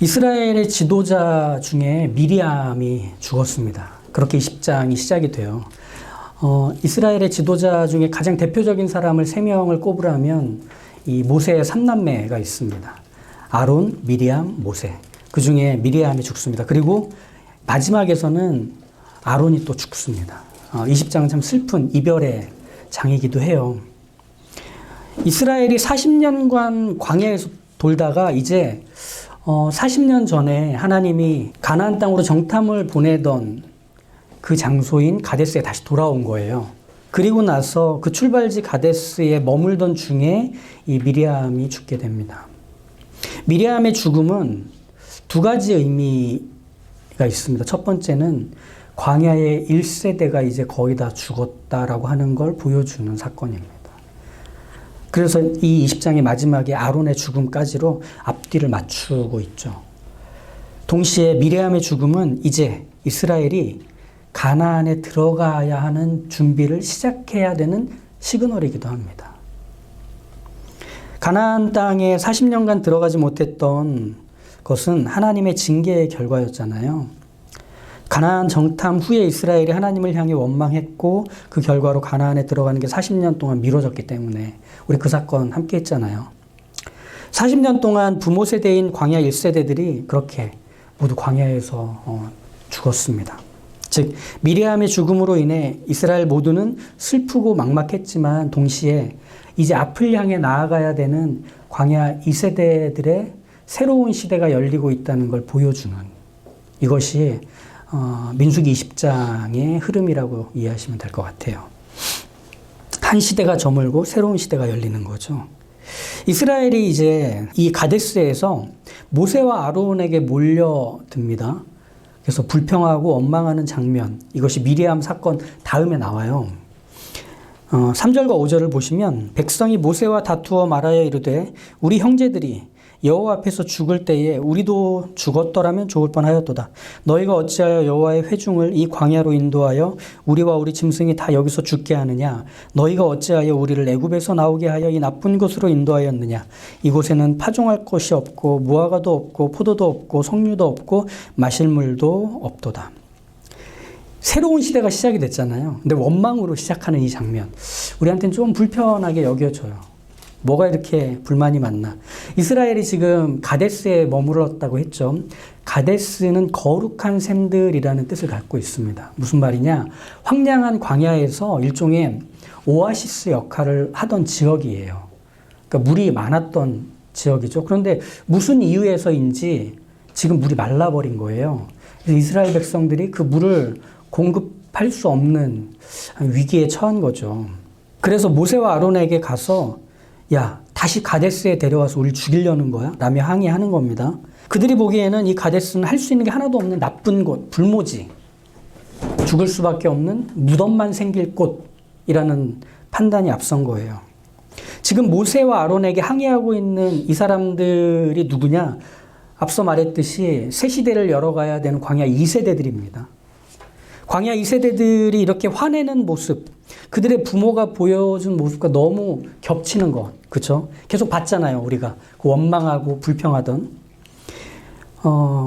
이스라엘의 지도자 중에 미리암이 죽었습니다. 그렇게 20장이 시작이 돼요. 이스라엘의 지도자 중에 가장 대표적인 사람을 3명을 꼽으라면 이 모세의 3남매가 있습니다. 아론, 미리암, 모세. 그 중에 미리암이 죽습니다. 그리고 마지막에서는 아론이 또 죽습니다. 20장은 참 슬픈 이별의 장이기도 해요. 이스라엘이 40년간 광야에서 돌다가 이제 40년 전에 하나님이 가나안 땅으로 정탐을 보내던 그 장소인 가데스에 다시 돌아온 거예요. 그리고 나서 그 출발지 가데스에 머물던 중에 이 미리암이 죽게 됩니다. 미리암의 죽음은 2가지 의미가 있습니다. 첫 번째는 광야의 1세대가 이제 거의 다 죽었다라고 하는 걸 보여주는 사건입니다. 그래서 이 20장의 마지막에 아론의 죽음까지로 앞뒤를 맞추고 있죠. 동시에 미리암의 죽음은 이제 이스라엘이 가나안에 들어가야 하는 준비를 시작해야 되는 시그널이기도 합니다. 가나안 땅에 40년간 들어가지 못했던 것은 하나님의 징계의 결과였잖아요. 가나안 정탐 후에 이스라엘이 하나님을 향해 원망했고 그 결과로 가나안에 들어가는 게 40년 동안 미뤄졌기 때문에 우리 그 사건 함께 했잖아요. 40년 동안 부모 세대인 광야 1세대들이 그렇게 모두 광야에서 죽었습니다. 즉 미리암의 죽음으로 인해 이스라엘 모두는 슬프고 막막했지만 동시에 이제 앞을 향해 나아가야 되는 광야 2세대들의 새로운 시대가 열리고 있다는 걸 보여주는 이것이 민수기 20장의 흐름이라고 이해하시면 될 것 같아요. 한 시대가 저물고 새로운 시대가 열리는 거죠. 이스라엘이 이제 이 가데스에서 모세와 아론에게 몰려듭니다. 그래서 불평하고 원망하는 장면, 이것이 미리암 사건 다음에 나와요. 3절과 5절을 보시면 백성이 모세와 다투어 말하여 이르되 우리 형제들이 여호와 앞에서 죽을 때에 우리도 죽었더라면 좋을 뻔하였도다. 너희가 어찌하여 여호와의 회중을 이 광야로 인도하여 우리와 우리 짐승이 다 여기서 죽게 하느냐? 너희가 어찌하여 우리를 애굽에서 나오게 하여 이 나쁜 곳으로 인도하였느냐? 이곳에는 파종할 것이 없고 무화과도 없고 포도도 없고 석류도 없고 마실 물도 없도다. 새로운 시대가 시작이 됐잖아요. 근데 원망으로 시작하는 이 장면, 우리한테는 좀 불편하게 여겨져요. 뭐가 이렇게 불만이 많나? 이스라엘이 지금 가데스에 머물렀다고 했죠. 가데스는 거룩한 샘들이라는 뜻을 갖고 있습니다. 무슨 말이냐? 황량한 광야에서 일종의 오아시스 역할을 하던 지역이에요. 그러니까 물이 많았던 지역이죠. 그런데 무슨 이유에서인지 지금 물이 말라버린 거예요. 그래서 이스라엘 백성들이 그 물을 공급할 수 없는 위기에 처한 거죠. 그래서 모세와 아론에게 가서 야, 다시 가데스에 데려와서 우리를 죽이려는 거야? 라며 항의하는 겁니다. 그들이 보기에는 이 가데스는 할 수 있는 게 하나도 없는 나쁜 곳, 불모지, 죽을 수밖에 없는 무덤만 생길 곳이라는 판단이 앞선 거예요. 지금 모세와 아론에게 항의하고 있는 이 사람들이 누구냐? 앞서 말했듯이 새 시대를 열어가야 되는 광야 2세대들입니다. 광야 2세대들이 이렇게 화내는 모습, 그들의 부모가 보여준 모습과 너무 겹치는 것, 그렇죠? 계속 봤잖아요, 우리가. 원망하고 불평하던.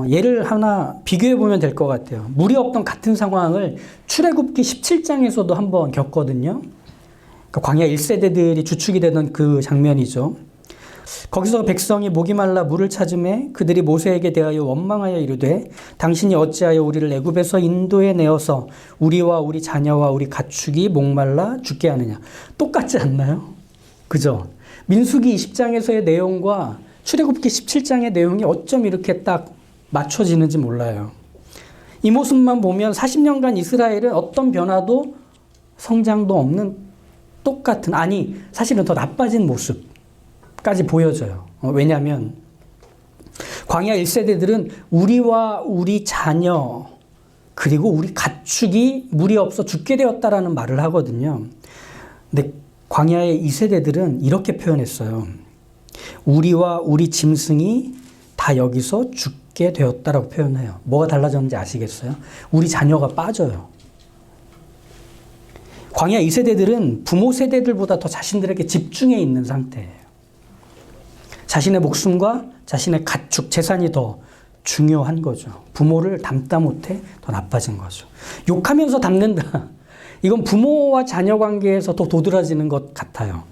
예를 하나 비교해 보면 될 것 같아요. 물이 없던 같은 상황을 출애굽기 17장에서도 한번 겪거든요. 그러니까 광야 1세대들이 주축이 되던 그 장면이죠. 거기서 백성이 목이 말라 물을 찾음에 그들이 모세에게 대하여 원망하여 이르되 당신이 어찌하여 우리를 애굽에서 인도해 내어서 우리와 우리 자녀와 우리 가축이 목말라 죽게 하느냐. 똑같지 않나요? 그죠? 민수기 20장에서의 내용과 출애굽기 17장의 내용이 어쩜 이렇게 딱 맞춰지는지 몰라요. 이 모습만 보면 40년간 이스라엘은 어떤 변화도 성장도 없는 똑같은, 아니 사실은 더 나빠진 모습까지 보여져요. 왜냐하면 광야 1세대들은 우리와 우리 자녀 그리고 우리 가축이 물이 없어 죽게 되었다라는 말을 하거든요. 근데 광야의 2세대들은 이렇게 표현했어요. 우리와 우리 짐승이 다 여기서 죽게 되었다라고 표현해요. 뭐가 달라졌는지 아시겠어요? 우리 자녀가 빠져요. 광야 2세대들은 부모 세대들보다 더 자신들에게 집중해 있는 상태예요. 자신의 목숨과 자신의 가축, 재산이 더 중요한 거죠. 부모를 닮다 못해 더 나빠진 거죠. 욕하면서 닮는다. 이건 부모와 자녀 관계에서 더 도드라지는 것 같아요.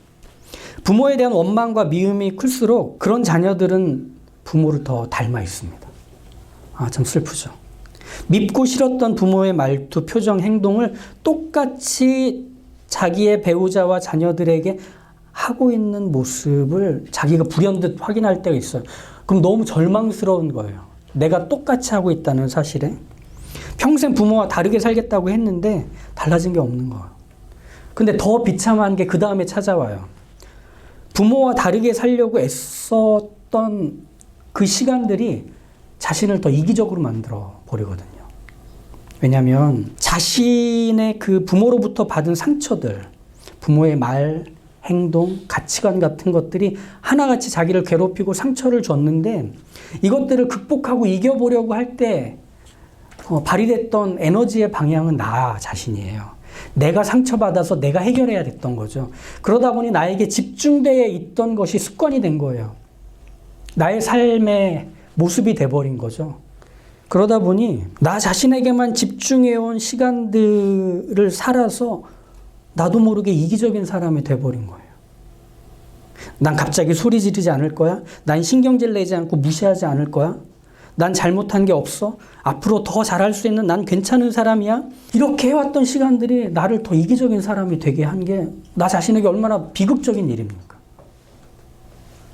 부모에 대한 원망과 미움이 클수록 그런 자녀들은 부모를 더 닮아 있습니다. 참 슬프죠. 밉고 싫었던 부모의 말투, 표정, 행동을 똑같이 자기의 배우자와 자녀들에게 하고 있는 모습을 자기가 불현듯 확인할 때가 있어요. 그럼 너무 절망스러운 거예요. 내가 똑같이 하고 있다는 사실에. 평생 부모와 다르게 살겠다고 했는데 달라진 게 없는 거예요. 근데 더 비참한 게 그 다음에 찾아와요. 부모와 다르게 살려고 애썼던 그 시간들이 자신을 더 이기적으로 만들어 버리거든요. 왜냐하면 자신의 그 부모로부터 받은 상처들, 부모의 말, 행동, 가치관 같은 것들이 하나같이 자기를 괴롭히고 상처를 줬는데 이것들을 극복하고 이겨보려고 할 때 발휘됐던 에너지의 방향은 나 자신이에요. 내가 상처받아서 내가 해결해야 됐던 거죠. 그러다 보니 나에게 집중되어 있던 것이 습관이 된 거예요. 나의 삶의 모습이 돼버린 거죠. 그러다 보니 나 자신에게만 집중해온 시간들을 살아서 나도 모르게 이기적인 사람이 돼버린 거예요. 난 갑자기 소리 지르지 않을 거야. 난 신경질 내지 않고 무시하지 않을 거야. 난 잘못한 게 없어. 앞으로 더 잘할 수 있는 난 괜찮은 사람이야. 이렇게 해왔던 시간들이 나를 더 이기적인 사람이 되게 한 게 나 자신에게 얼마나 비극적인 일입니까?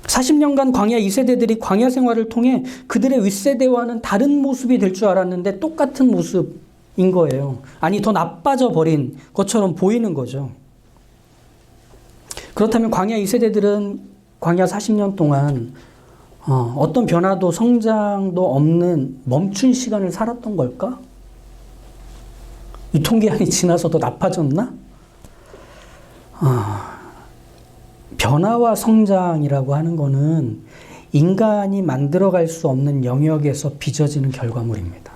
40년간 광야 2세대들이 광야 생활을 통해 그들의 윗세대와는 다른 모습이 될 줄 알았는데 똑같은 모습인 거예요. 아니, 더 나빠져 버린 것처럼 보이는 거죠. 그렇다면 광야 2세대들은 광야 40년 동안 어떤 변화도 성장도 없는 멈춘 시간을 살았던 걸까? 유통기한이 지나서 더 나빠졌나? 변화와 성장이라고 하는 거는 인간이 만들어갈 수 없는 영역에서 빚어지는 결과물입니다.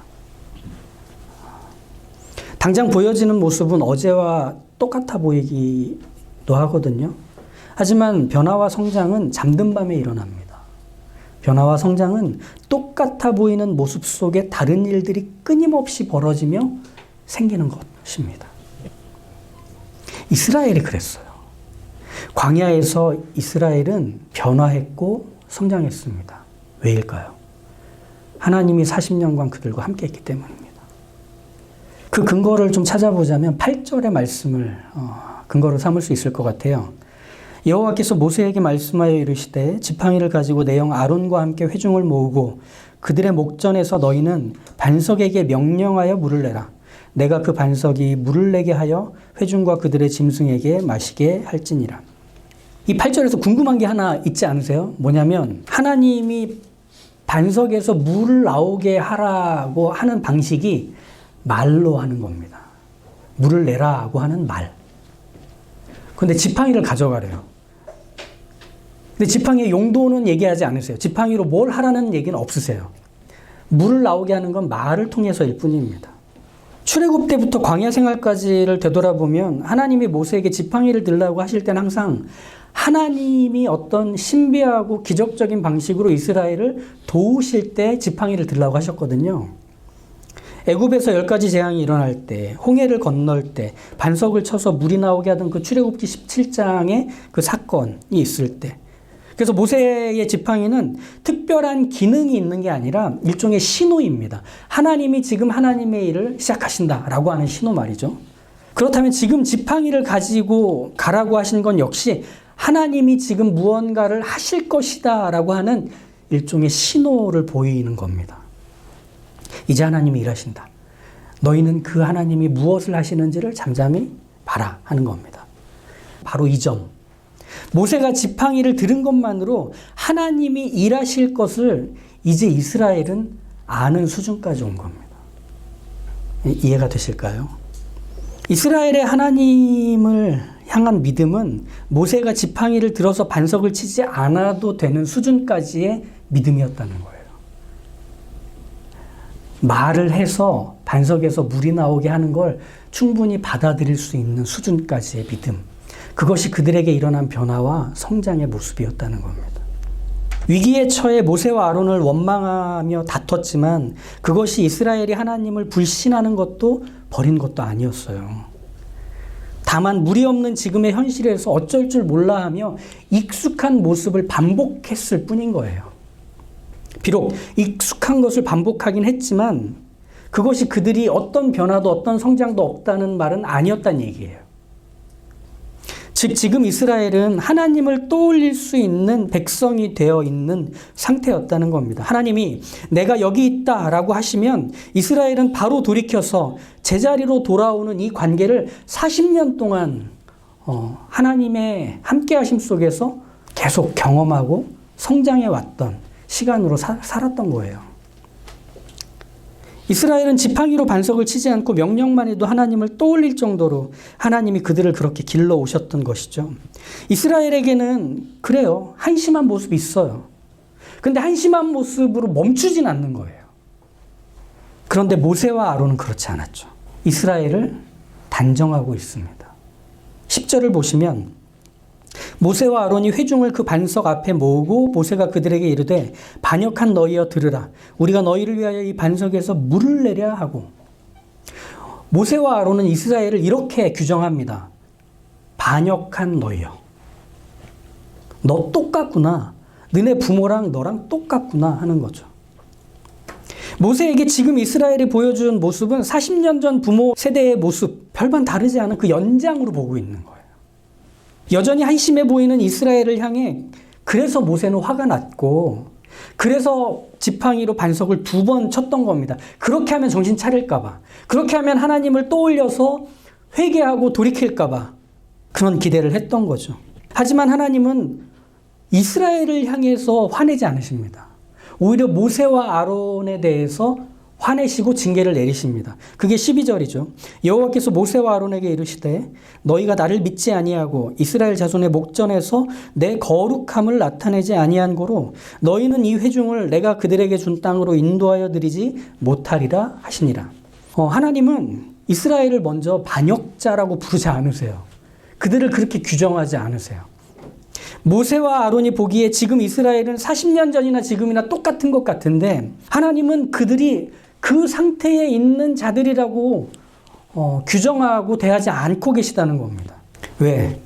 당장 보여지는 모습은 어제와 똑같아 보이기도 하거든요. 하지만 변화와 성장은 잠든 밤에 일어납니다. 변화와 성장은 똑같아 보이는 모습 속에 다른 일들이 끊임없이 벌어지며 생기는 것입니다. 이스라엘이 그랬어요. 광야에서 이스라엘은 변화했고 성장했습니다. 왜일까요? 하나님이 40년간 그들과 함께 했기 때문입니다. 그 근거를 좀 찾아보자면 8절의 말씀을 근거로 삼을 수 있을 것 같아요. 여호와께서 모세에게 말씀하여 이르시되 지팡이를 가지고 내 형 아론과 함께 회중을 모으고 그들의 목전에서 너희는 반석에게 명령하여 물을 내라. 내가 그 반석이 물을 내게 하여 회중과 그들의 짐승에게 마시게 할지니라. 이 8절에서 궁금한 게 하나 있지 않으세요? 뭐냐면 하나님이 반석에서 물을 나오게 하라고 하는 방식이 말로 하는 겁니다. 물을 내라고 하는 말. 근데 지팡이를 가져가래요. 근데 지팡이의 용도는 얘기하지 않으세요. 지팡이로 뭘 하라는 얘기는 없으세요. 물을 나오게 하는 건 말을 통해서일 뿐입니다. 출애굽 때부터 광야 생활까지를 되돌아보면 하나님이 모세에게 지팡이를 들라고 하실 때는 항상 하나님이 어떤 신비하고 기적적인 방식으로 이스라엘을 도우실 때 지팡이를 들라고 하셨거든요. 애굽에서 10가지 재앙이 일어날 때, 홍해를 건널 때, 반석을 쳐서 물이 나오게 하던 그 출애굽기 17장의 그 사건이 있을 때, 그래서 모세의 지팡이는 특별한 기능이 있는 게 아니라 일종의 신호입니다. 하나님이 지금 하나님의 일을 시작하신다라고 하는 신호 말이죠. 그렇다면 지금 지팡이를 가지고 가라고 하신 건 역시 하나님이 지금 무언가를 하실 것이다라고 하는 일종의 신호를 보이는 겁니다. 이제 하나님이 일하신다. 너희는 그 하나님이 무엇을 하시는지를 잠잠히 봐라 하는 겁니다. 바로 이 점. 모세가 지팡이를 들은 것만으로 하나님이 일하실 것을 이제 이스라엘은 아는 수준까지 온 겁니다. 이해가 되실까요? 이스라엘의 하나님을 향한 믿음은 모세가 지팡이를 들어서 반석을 치지 않아도 되는 수준까지의 믿음이었다는 거예요. 말을 해서 반석에서 물이 나오게 하는 걸 충분히 받아들일 수 있는 수준까지의 믿음. 그것이 그들에게 일어난 변화와 성장의 모습이었다는 겁니다. 위기에 처해 모세와 아론을 원망하며 다퉜지만 그것이 이스라엘이 하나님을 불신하는 것도 버린 것도 아니었어요. 다만 물이 없는 지금의 현실에서 어쩔 줄 몰라 하며 익숙한 모습을 반복했을 뿐인 거예요. 비록 익숙한 것을 반복하긴 했지만 그것이 그들이 어떤 변화도 어떤 성장도 없다는 말은 아니었다는 얘기예요. 즉 지금 이스라엘은 하나님을 떠올릴 수 있는 백성이 되어 있는 상태였다는 겁니다. 하나님이 내가 여기 있다라고 하시면 이스라엘은 바로 돌이켜서 제자리로 돌아오는 이 관계를 40년 동안 하나님의 함께하심 속에서 계속 경험하고 성장해 왔던 시간으로 살았던 거예요. 이스라엘은 지팡이로 반석을 치지 않고 명령만 해도 하나님을 떠올릴 정도로 하나님이 그들을 그렇게 길러 오셨던 것이죠. 이스라엘에게는 그래요. 한심한 모습이 있어요. 근데 한심한 모습으로 멈추진 않는 거예요. 그런데 모세와 아론은 그렇지 않았죠. 이스라엘을 단정하고 있습니다. 10절을 보시면 모세와 아론이 회중을 그 반석 앞에 모으고 모세가 그들에게 이르되 반역한 너희여 들으라. 우리가 너희를 위하여 이 반석에서 물을 내려 하고. 모세와 아론은 이스라엘을 이렇게 규정합니다. 반역한 너희여. 너 똑같구나. 너네 부모랑 너랑 똑같구나 하는 거죠. 모세에게 지금 이스라엘이 보여준 모습은 40년 전 부모 세대의 모습, 별반 다르지 않은 그 연장으로 보고 있는 거예요. 여전히 한심해 보이는 이스라엘을 향해 그래서 모세는 화가 났고 그래서 지팡이로 반석을 2번 쳤던 겁니다. 그렇게 하면 정신 차릴까 봐. 그렇게 하면 하나님을 떠올려서 회개하고 돌이킬까 봐. 그런 기대를 했던 거죠. 하지만 하나님은 이스라엘을 향해서 화내지 않으십니다. 오히려 모세와 아론에 대해서 화내시고 징계를 내리십니다. 그게 12절이죠. 여호와께서 모세와 아론에게 이르시되 너희가 나를 믿지 아니하고 이스라엘 자손의 목전에서 내 거룩함을 나타내지 아니한 고로 너희는 이 회중을 내가 그들에게 준 땅으로 인도하여 드리지 못하리라 하시니라. 하나님은 이스라엘을 먼저 반역자라고 부르지 않으세요. 그들을 그렇게 규정하지 않으세요. 모세와 아론이 보기에 지금 이스라엘은 40년 전이나 지금이나 똑같은 것 같은데 하나님은 그들이 그 상태에 있는 자들이라고 규정하고 대하지 않고 계시다는 겁니다. 왜?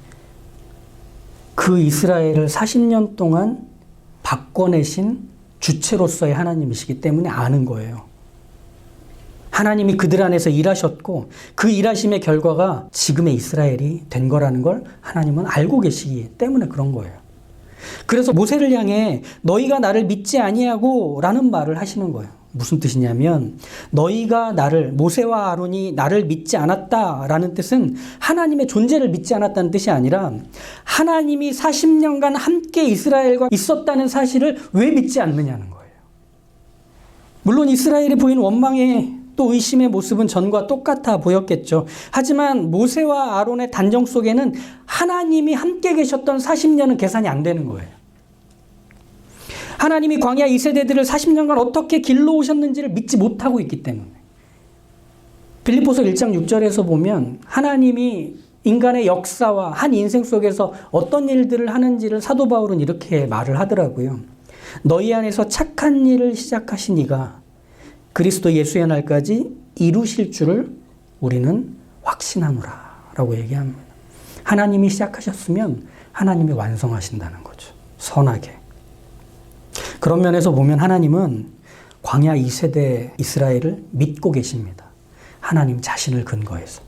그 이스라엘을 40년 동안 바꿔내신 주체로서의 하나님이시기 때문에 아는 거예요. 하나님이 그들 안에서 일하셨고 그 일하심의 결과가 지금의 이스라엘이 된 거라는 걸 하나님은 알고 계시기 때문에 그런 거예요. 그래서 모세를 향해 너희가 나를 믿지 아니하고 라는 말을 하시는 거예요. 무슨 뜻이냐면 너희가 모세와 아론이 나를 믿지 않았다라는 뜻은 하나님의 존재를 믿지 않았다는 뜻이 아니라 하나님이 40년간 함께 이스라엘과 있었다는 사실을 왜 믿지 않느냐는 거예요. 물론 이스라엘이 보인 원망의 또 의심의 모습은 전과 똑같아 보였겠죠. 하지만 모세와 아론의 단정 속에는 하나님이 함께 계셨던 40년은 계산이 안 되는 거예요. 하나님이 광야 2세대들을 40년간 어떻게 길러오셨는지를 믿지 못하고 있기 때문에. 빌립보서 1장 6절에서 보면 하나님이 인간의 역사와 한 인생 속에서 어떤 일들을 하는지를 사도 바울은 이렇게 말을 하더라고요. 너희 안에서 착한 일을 시작하신 이가 그리스도 예수의 날까지 이루실 줄을 우리는 확신하노라 라고 얘기합니다. 하나님이 시작하셨으면 하나님이 완성하신다는 거죠. 선하게. 그런 면에서 보면 하나님은 광야 2세대 이스라엘을 믿고 계십니다. 하나님 자신을 근거해서.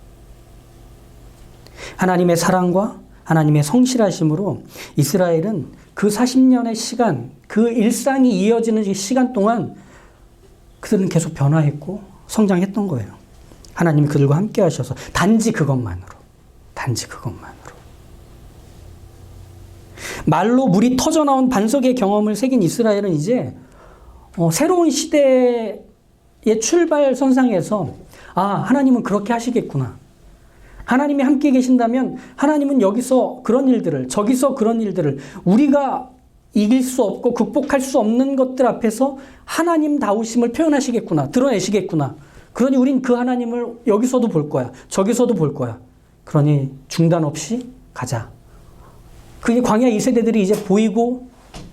하나님의 사랑과 하나님의 성실하심으로 이스라엘은 그 40년의 시간, 그 일상이 이어지는 시간 동안 그들은 계속 변화했고 성장했던 거예요. 하나님이 그들과 함께 하셔서 단지 그것만으로. 말로 물이 터져나온 반석의 경험을 새긴 이스라엘은 이제 새로운 시대의 출발선상에서 하나님은 그렇게 하시겠구나. 하나님이 함께 계신다면 하나님은 여기서 그런 일들을 저기서 그런 일들을 우리가 이길 수 없고 극복할 수 없는 것들 앞에서 하나님다우심을 표현하시겠구나. 드러내시겠구나. 그러니 우린 그 하나님을 여기서도 볼 거야. 저기서도 볼 거야. 그러니 중단 없이 가자. 그게 광야 2세대들이 이제 보이고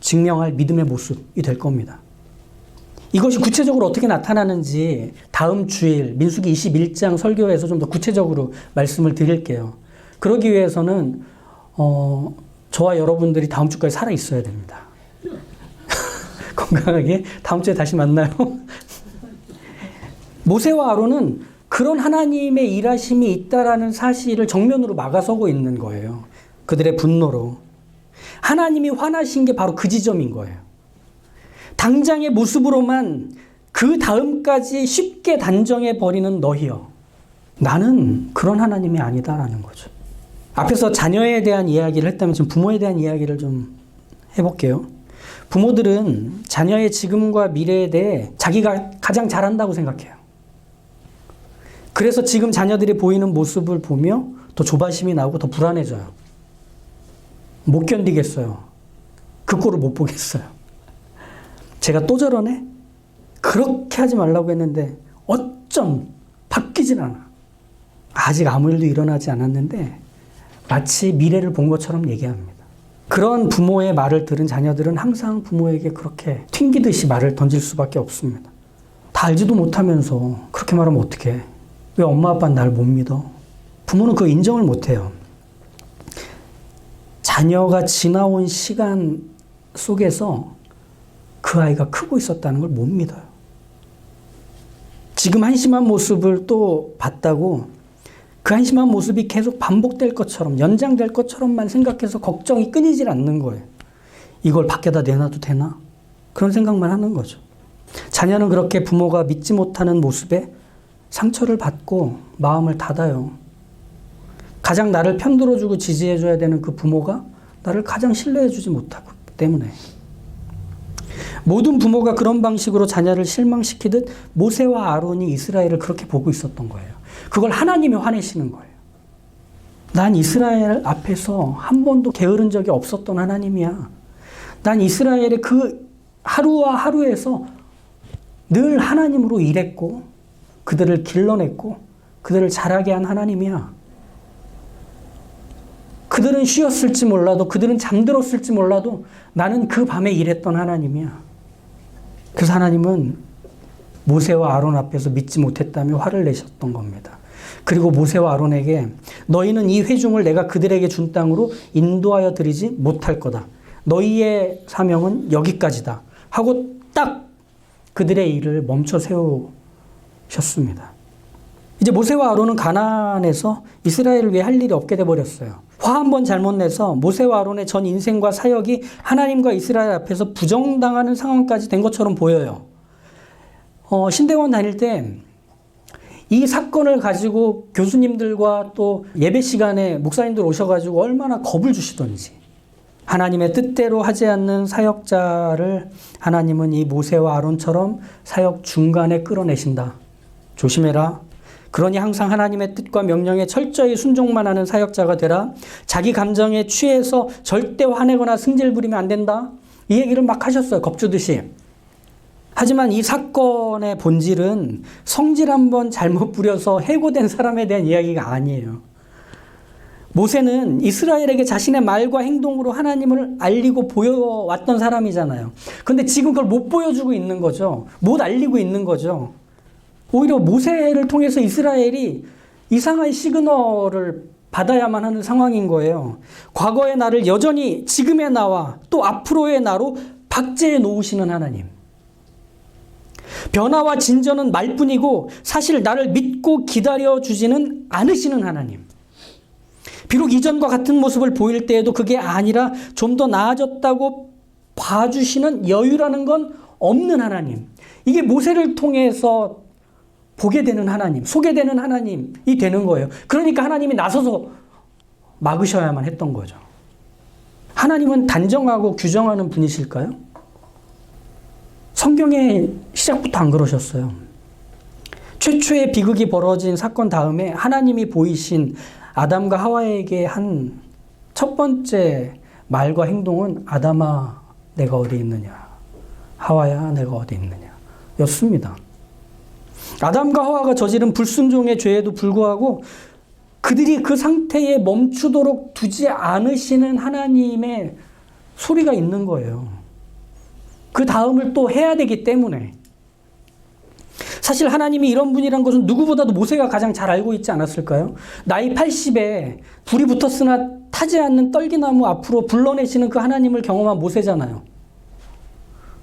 증명할 믿음의 모습이 될 겁니다. 이것이 구체적으로 어떻게 나타나는지 다음 주일 민수기 21장 설교에서 좀 더 구체적으로 말씀을 드릴게요. 그러기 위해서는 저와 여러분들이 다음 주까지 살아 있어야 됩니다. 건강하게 다음 주에 다시 만나요. 모세와 아론은 그런 하나님의 일하심이 있다라는 사실을 정면으로 막아서고 있는 거예요. 그들의 분노로. 하나님이 화나신 게 바로 그 지점인 거예요. 당장의 모습으로만 그 다음까지 쉽게 단정해버리는 너희여. 나는 그런 하나님이 아니다라는 거죠. 앞에서 자녀에 대한 이야기를 했다면 지금 부모에 대한 이야기를 좀 해볼게요. 부모들은 자녀의 지금과 미래에 대해 자기가 가장 잘한다고 생각해요. 그래서 지금 자녀들이 보이는 모습을 보며 더 조바심이 나고 더 불안해져요. 못 견디겠어요. 그 꼴을 못 보겠어요. 제가 또 저러네? 그렇게 하지 말라고 했는데 어쩜 바뀌진 않아. 아직 아무 일도 일어나지 않았는데 마치 미래를 본 것처럼 얘기합니다. 그런 부모의 말을 들은 자녀들은 항상 부모에게 그렇게 튕기듯이 말을 던질 수밖에 없습니다. 다 알지도 못하면서 그렇게 말하면 어떡해. 왜 엄마 아빠는 날 못 믿어? 부모는 그거 인정을 못해요. 자녀가 지나온 시간 속에서 그 아이가 크고 있었다는 걸 못 믿어요. 지금 한심한 모습을 또 봤다고 그 한심한 모습이 계속 반복될 것처럼 연장될 것처럼만 생각해서 걱정이 끊이질 않는 거예요. 이걸 밖에다 내놔도 되나? 그런 생각만 하는 거죠. 자녀는 그렇게 부모가 믿지 못하는 모습에 상처를 받고 마음을 닫아요. 가장 나를 편들어주고 지지해줘야 되는 그 부모가 나를 가장 신뢰해주지 못하기 때문에. 모든 부모가 그런 방식으로 자녀를 실망시키듯 모세와 아론이 이스라엘을 그렇게 보고 있었던 거예요. 그걸 하나님이 화내시는 거예요. 난 이스라엘 앞에서 한 번도 게으른 적이 없었던 하나님이야. 난 이스라엘의 그 하루와 하루에서 늘 하나님으로 일했고 그들을 길러냈고 그들을 자라게 한 하나님이야. 그들은 쉬었을지 몰라도 그들은 잠들었을지 몰라도 나는 그 밤에 일했던 하나님이야. 그래서 하나님은 모세와 아론 앞에서 믿지 못했다며 화를 내셨던 겁니다. 그리고 모세와 아론에게 너희는 이 회중을 내가 그들에게 준 땅으로 인도하여 드리지 못할 거다. 너희의 사명은 여기까지다. 하고 딱 그들의 일을 멈춰 세우셨습니다. 이제 모세와 아론은 가나안에서 이스라엘을 위해 할 일이 없게 돼버렸어요. 화 한 번 잘못 내서 모세와 아론의 전 인생과 사역이 하나님과 이스라엘 앞에서 부정당하는 상황까지 된 것처럼 보여요. 신대원 다닐 때 이 사건을 가지고 교수님들과 또 예배 시간에 목사님들 오셔가지고 얼마나 겁을 주시던지. 하나님의 뜻대로 하지 않는 사역자를 하나님은 이 모세와 아론처럼 사역 중간에 끌어내신다. 조심해라. 그러니 항상 하나님의 뜻과 명령에 철저히 순종만 하는 사역자가 되라. 자기 감정에 취해서 절대 화내거나 승질 부리면 안 된다. 이 얘기를 막 하셨어요. 겁주듯이. 하지만 이 사건의 본질은 성질 한번 잘못 부려서 해고된 사람에 대한 이야기가 아니에요. 모세는 이스라엘에게 자신의 말과 행동으로 하나님을 알리고 보여왔던 사람이잖아요. 그런데 지금 그걸 못 보여주고 있는 거죠. 못 알리고 있는 거죠. 오히려 모세를 통해서 이스라엘이 이상한 시그널을 받아야만 하는 상황인 거예요. 과거의 나를 여전히 지금의 나와 또 앞으로의 나로 박제해 놓으시는 하나님. 변화와 진전은 말뿐이고 사실 나를 믿고 기다려주지는 않으시는 하나님. 비록 이전과 같은 모습을 보일 때에도 그게 아니라 좀 더 나아졌다고 봐주시는 여유라는 건 없는 하나님. 이게 모세를 통해서 보게 되는 하나님, 소개되는 하나님이 되는 거예요. 그러니까 하나님이 나서서 막으셔야만 했던 거죠. 하나님은 단정하고 규정하는 분이실까요? 성경에 시작부터 안 그러셨어요. 최초의 비극이 벌어진 사건 다음에 하나님이 보이신 아담과 하와에게 한 첫 번째 말과 행동은 아담아 내가 어디 있느냐, 하와야 내가 어디 있느냐 였습니다. 아담과 하와가 저지른 불순종의 죄에도 불구하고 그들이 그 상태에 멈추도록 두지 않으시는 하나님의 소리가 있는 거예요. 그 다음을 또 해야 되기 때문에. 사실 하나님이 이런 분이란 것은 누구보다도 모세가 가장 잘 알고 있지 않았을까요? 나이 80에 불이 붙었으나 타지 않는 떨기나무 앞으로 불러내시는 그 하나님을 경험한 모세잖아요.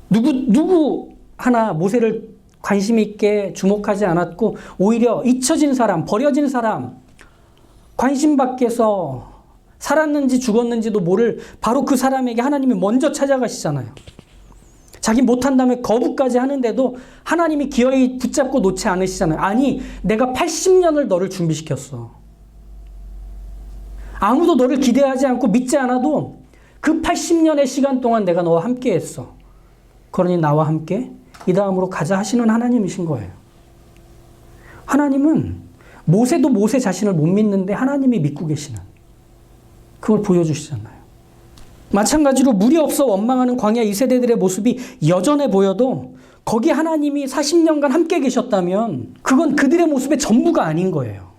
누구 하나 모세를 관심 있게 주목하지 않았고 오히려 잊혀진 사람, 버려진 사람, 관심 밖에서 살았는지 죽었는지도 모를 바로 그 사람에게 하나님이 먼저 찾아가시잖아요. 자기 못한다며 거부까지 하는데도 하나님이 기어이 붙잡고 놓지 않으시잖아요. 아니, 내가 80년을 너를 준비시켰어. 아무도 너를 기대하지 않고 믿지 않아도 그 80년의 시간 동안 내가 너와 함께 했어. 그러니 나와 함께 이 다음으로 가자 하시는 하나님이신 거예요. 하나님은 모세도 모세 자신을 못 믿는데 하나님이 믿고 계시는 그걸 보여주시잖아요. 마찬가지로 물이 없어 원망하는 광야 2세대들의 모습이 여전해 보여도 거기 하나님이 40년간 함께 계셨다면 그건 그들의 모습의 전부가 아닌 거예요.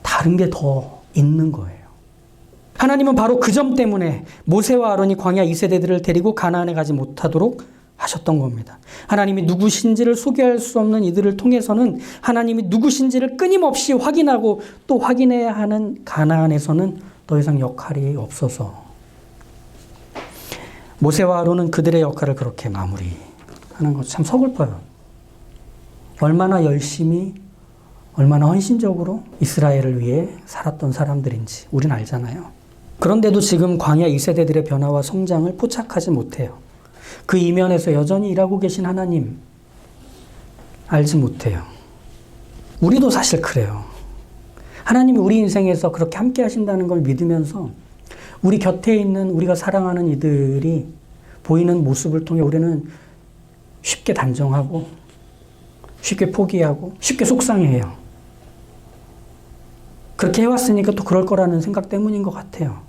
다른 게 더 있는 거예요. 하나님은 바로 그 점 때문에 모세와 아론이 광야 2세대들을 데리고 가나안에 가지 못하도록 하셨던 겁니다. 하나님이 누구신지를 소개할 수 없는 이들을 통해서는 하나님이 누구신지를 끊임없이 확인하고 또 확인해야 하는 가나안에서는 더 이상 역할이 없어서 모세와 아론은 그들의 역할을 그렇게 마무리하는 것 참 서글퍼요. 얼마나 열심히 얼마나 헌신적으로 이스라엘을 위해 살았던 사람들인지 우린 알잖아요. 그런데도 지금 광야 2세대들의 변화와 성장을 포착하지 못해요. 그 이면에서 여전히 일하고 계신 하나님 알지 못해요. 우리도 사실 그래요. 하나님이 우리 인생에서 그렇게 함께 하신다는 걸 믿으면서 우리 곁에 있는 우리가 사랑하는 이들이 보이는 모습을 통해 우리는 쉽게 단정하고 쉽게 포기하고 쉽게 속상해해요. 그렇게 해왔으니까 또 그럴 거라는 생각 때문인 것 같아요.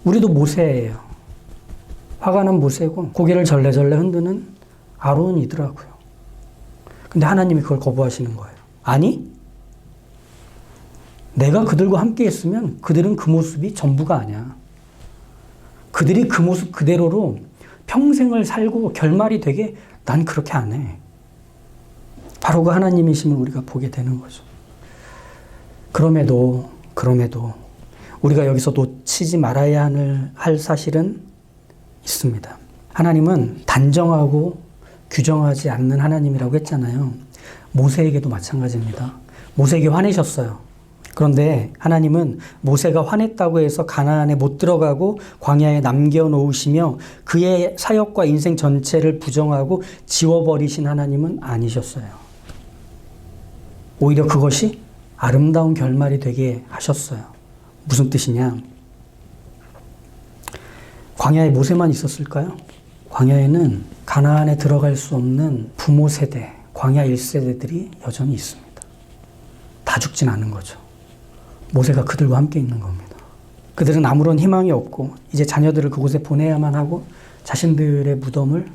우리도 모세예요. 화가 난 모세고 고개를 절레절레 흔드는 아론이더라고요. 근데 하나님이 그걸 거부하시는 거예요. 아니, 내가 그들과 함께 했으면 그들은 그 모습이 전부가 아니야. 그들이 그 모습 그대로로 평생을 살고 결말이 되게 난 그렇게 안 해. 바로 그 하나님이심을 우리가 보게 되는 거죠. 그럼에도 우리가 여기서 놓치지 말아야 할 사실은 있습니다. 하나님은 단정하고 규정하지 않는 하나님이라고 했잖아요. 모세에게도 마찬가지입니다. 모세에게 화내셨어요. 그런데 하나님은 모세가 화냈다고 해서 가나안에 못 들어가고 광야에 남겨놓으시며 그의 사역과 인생 전체를 부정하고 지워버리신 하나님은 아니셨어요. 오히려 그것이 아름다운 결말이 되게 하셨어요. 무슨 뜻이냐? 광야에 모세만 있었을까요? 광야에는 가나안에 들어갈 수 없는 부모 세대, 광야 1세대들이 여전히 있습니다. 다 죽진 않은 거죠. 모세가 그들과 함께 있는 겁니다. 그들은 아무런 희망이 없고 이제 자녀들을 그곳에 보내야만 하고 자신들의 무덤을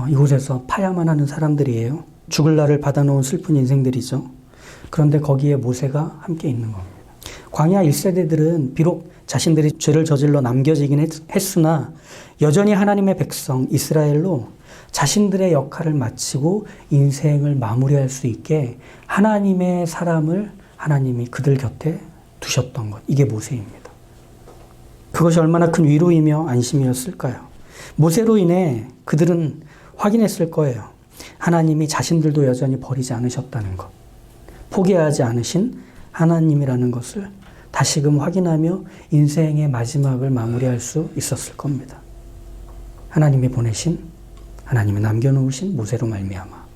이곳에서 파야만 하는 사람들이에요. 죽을 날을 받아놓은 슬픈 인생들이죠. 그런데 거기에 모세가 함께 있는 겁니다. 광야 1세대들은 비록 자신들이 죄를 저질러 남겨지긴 했으나 여전히 하나님의 백성 이스라엘로 자신들의 역할을 마치고 인생을 마무리할 수 있게 하나님의 사람을 하나님이 그들 곁에 두셨던 것. 이게 모세입니다. 그것이 얼마나 큰 위로이며 안심이었을까요? 모세로 인해 그들은 확인했을 거예요. 하나님이 자신들도 여전히 버리지 않으셨다는 것. 포기하지 않으신 하나님이라는 것을 다시금 확인하며 인생의 마지막을 마무리할 수 있었을 겁니다. 하나님이 보내신, 하나님이 남겨놓으신 모세로 말미암아.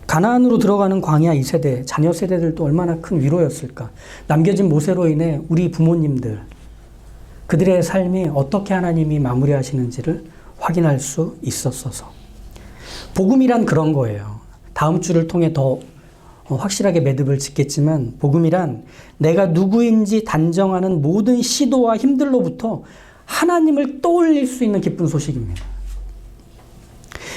가나안으로 들어가는 광야 2세대, 자녀 세대들도 얼마나 큰 위로였을까. 남겨진 모세로 인해 우리 부모님들, 그들의 삶이 어떻게 하나님이 마무리하시는지를 확인할 수 있었어서. 복음이란 그런 거예요. 다음 주를 통해 더 확실하게 매듭을 짓겠지만 복음이란 내가 누구인지 단정하는 모든 시도와 힘들로부터 하나님을 떠올릴 수 있는 기쁜 소식입니다.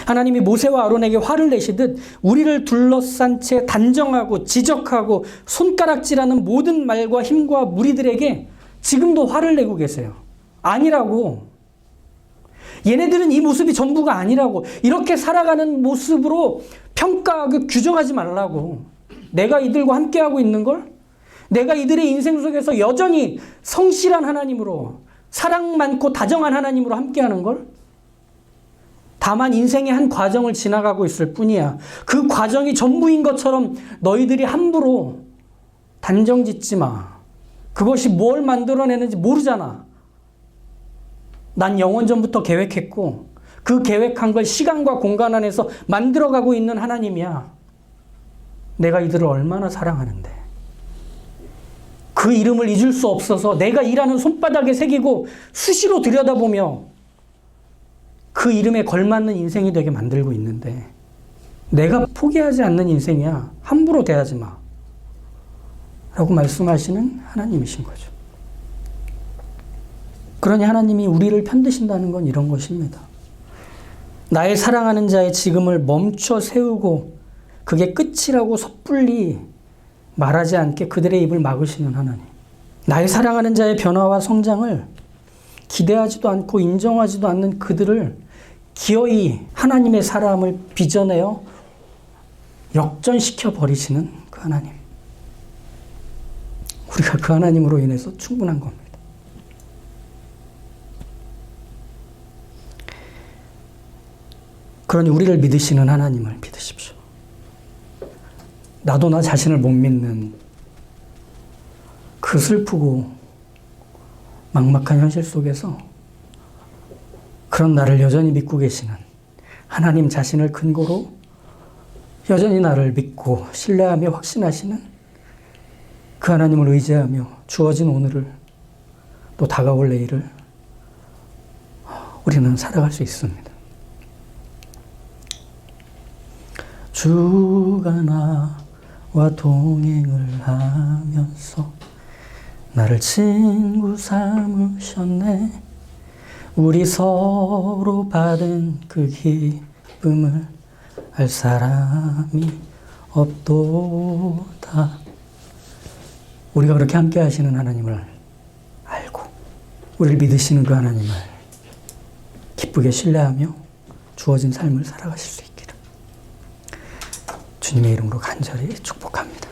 하나님이 모세와 아론에게 화를 내시듯 우리를 둘러싼 채 단정하고 지적하고 손가락질하는 모든 말과 힘과 무리들에게 지금도 화를 내고 계세요. 아니라고. 얘네들은 이 모습이 전부가 아니라고. 이렇게 살아가는 모습으로 규정하지 말라고. 내가 이들과 함께하고 있는 걸, 내가 이들의 인생 속에서 여전히 성실한 하나님으로, 사랑 많고 다정한 하나님으로 함께하는 걸, 다만 인생의 한 과정을 지나가고 있을 뿐이야. 그 과정이 전부인 것처럼 너희들이 함부로 단정 짓지 마. 그것이 뭘 만들어내는지 모르잖아. 난 영원전부터 계획했고 그 계획한 걸 시간과 공간 안에서 만들어가고 있는 하나님이야. 내가 이들을 얼마나 사랑하는데. 그 이름을 잊을 수 없어서 내가 일하는 손바닥에 새기고 수시로 들여다보며 그 이름에 걸맞는 인생이 되게 만들고 있는데 내가 포기하지 않는 인생이야. 함부로 대하지 마. 라고 말씀하시는 하나님이신 거죠. 그러니 하나님이 우리를 편드신다는 건 이런 것입니다. 나의 사랑하는 자의 지금을 멈춰 세우고 그게 끝이라고 섣불리 말하지 않게 그들의 입을 막으시는 하나님. 나의 사랑하는 자의 변화와 성장을 기대하지도 않고 인정하지도 않는 그들을 기어이 하나님의 사람을 빚어내어 역전시켜 버리시는 그 하나님. 우리가 그 하나님으로 인해서 충분한 겁니다. 그러니 우리를 믿으시는 하나님을 믿으십시오. 나도 나 자신을 못 믿는 그 슬프고 막막한 현실 속에서 그런 나를 여전히 믿고 계시는 하나님 자신을 근거로 여전히 나를 믿고 신뢰하며 확신하시는 그 하나님을 의지하며 주어진 오늘을 또 다가올 내일을 우리는 살아갈 수 있습니다. 주가 나와 동행을 하면서 나를 친구 삼으셨네. 우리 서로 받은 그 기쁨을 알 사람이 없도다. 우리가 그렇게 함께 하시는 하나님을 알고 우리를 믿으시는 그 하나님을 기쁘게 신뢰하며 주어진 삶을 살아가실 수 있기를 주님의 이름으로 간절히 축복합니다.